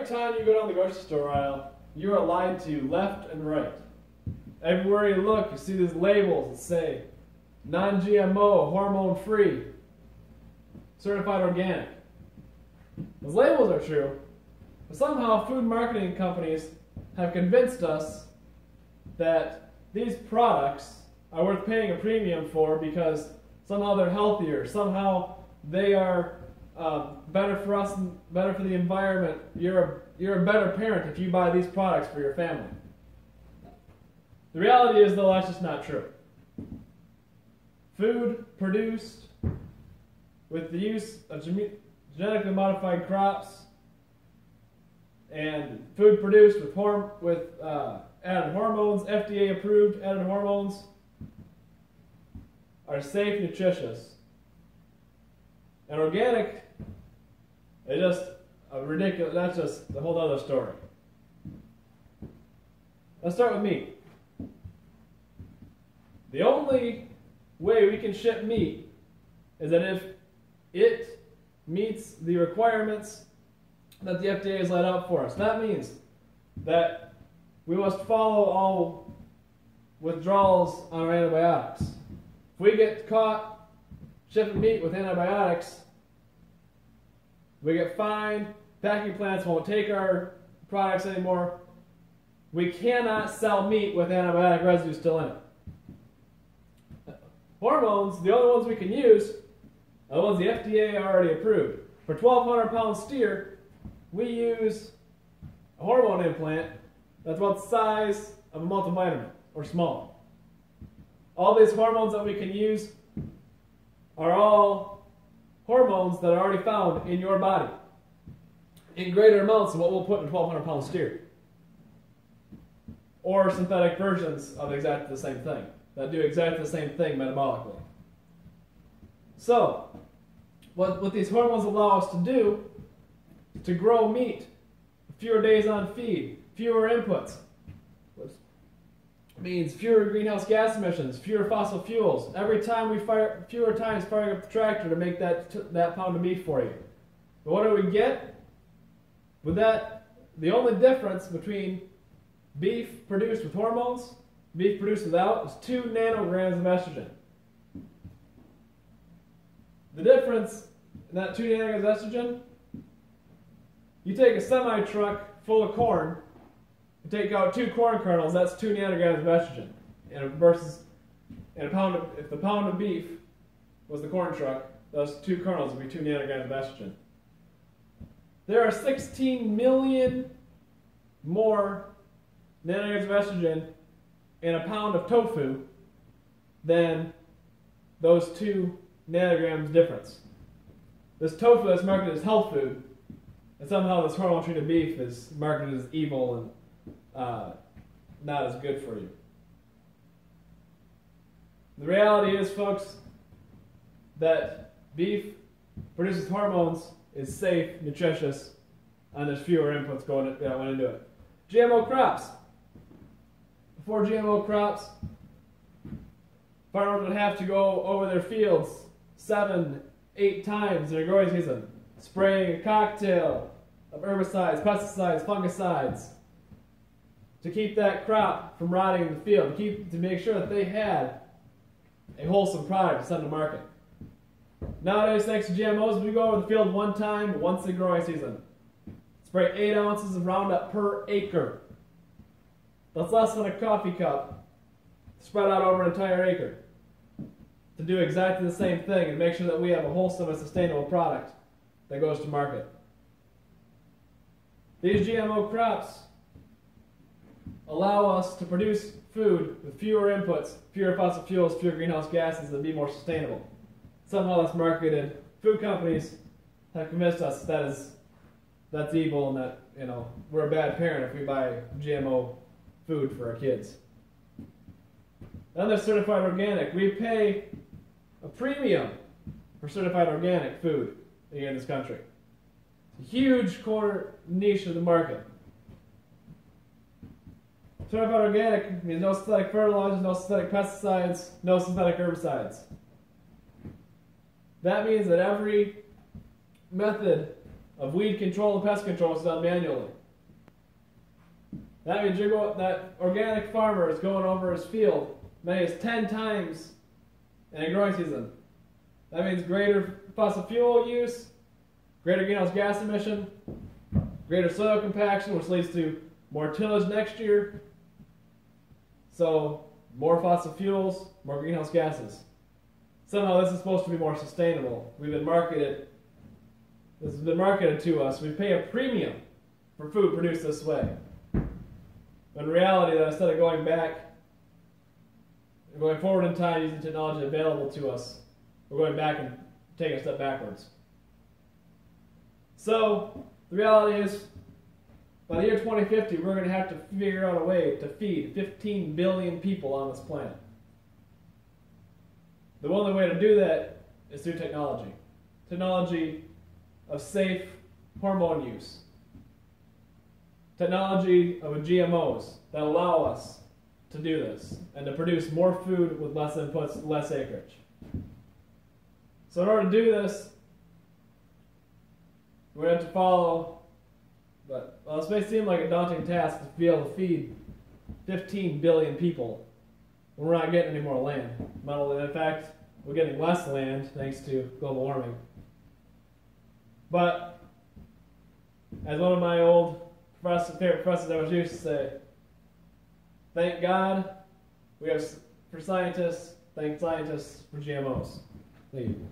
Every time you go down the grocery store aisle, you are lied to left and right. Everywhere you look, you see these labels that say non-GMO, hormone-free, certified organic. Those labels are true, but somehow food marketing companies have convinced us that these products are worth paying a premium for because somehow they're healthier, somehow they are better for us and better for the environment. You're a better parent if you buy these products for your family. The reality is, though, that's just not true. Food produced with the use of genetically modified crops and food produced with added hormones, FDA approved added hormones, are safe, nutritious. And organic is just a ridiculous, that's just a whole other story. Let's start with meat. The only way we can ship meat is that if it meets the requirements that the FDA has laid out for us. That means that we must follow all withdrawals on our antibiotics. If we get caught shipping meat with antibiotics, we get fined, packing plants won't take our products anymore. We cannot sell meat with antibiotic residue still in it. Hormones, the only ones we can use, are the ones the FDA already approved. For 1,200 pound steer, we use a hormone implant that's about the size of a multivitamin, or smaller. All these hormones that we can use are all hormones that are already found in your body in greater amounts than what we'll put in a 1,200 pound steer. Or synthetic versions of exactly the same thing, that do exactly the same thing metabolically. So, what these hormones allow us to do is to grow meat, fewer days on feed, fewer inputs. Which means fewer greenhouse gas emissions, fewer fossil fuels. Every time we fire, fewer times firing up the tractor to make that pound of beef for you. But what do we get? With that, the only difference between beef produced with hormones, beef produced without, is 2 nanograms of estrogen. The difference in that 2 nanograms of estrogen, you take a semi-truck full of corn, you take out 2 corn kernels, that's 2 nanograms of estrogen. Versus in a pound of, if the pound of beef was the corn truck, those 2 kernels would be 2 nanograms of estrogen. There are 16 million more nanograms of estrogen in a pound of tofu than those 2 nanograms difference. This tofu is marketed as health food, and somehow this hormone-treated beef is marketed as evil and not as good for you. The reality is, folks, that beef produced with hormones is safe, nutritious, and there's fewer inputs going into it. GMO crops. Before GMO crops, farmers would have to go over their fields 7, 8 times in their growing season, spraying a cocktail of herbicides, pesticides, fungicides, to keep that crop from rotting in the field, to make sure that they had a wholesome product to send to market. Nowadays, thanks to GMOs, we go over the field one time, once a growing season. Spray 8 ounces of Roundup per acre. That's less than a coffee cup spread out over an entire acre to do exactly the same thing and make sure that we have a wholesome and sustainable product that goes to market. These GMO crops allow us to produce food with fewer inputs, fewer fossil fuels, fewer greenhouse gases, and be more sustainable. Somehow that's marketed. Food companies have convinced us that's evil and that, you know, we're a bad parent if we buy GMO food for our kids. Then there's certified organic. We pay a premium for certified organic food here in this country. It's a huge core niche of the market. Certified organic means no synthetic fertilizers, no synthetic pesticides, no synthetic herbicides. That means that every method of weed control and pest control is done manually. That means that organic farmer is going over his field many as 10 times in a growing season. That means greater fossil fuel use, greater greenhouse gas emission, greater soil compaction, which leads to more tillage next year. So, more fossil fuels, more greenhouse gases. Somehow this is supposed to be more sustainable. This has been marketed to us. We pay a premium for food produced this way. But in reality, that instead of going forward in time using technology available to us, we're going back and taking a step backwards. So, the reality is, by the year 2050, we're going to have to figure out a way to feed 15 billion people on this planet. The only way to do that is through technology. Technology of safe hormone use. Technology of GMOs that allow us to do this and to produce more food with less inputs, less acreage. So in order to do this, we have to follow, this may seem like a daunting task to be able to feed 15 billion people when we're not getting any more land. In fact, we're getting less land thanks to global warming. But, as one of my old favorite professors I was used to say, thank God for scientists, thank scientists for GMOs. Thank you.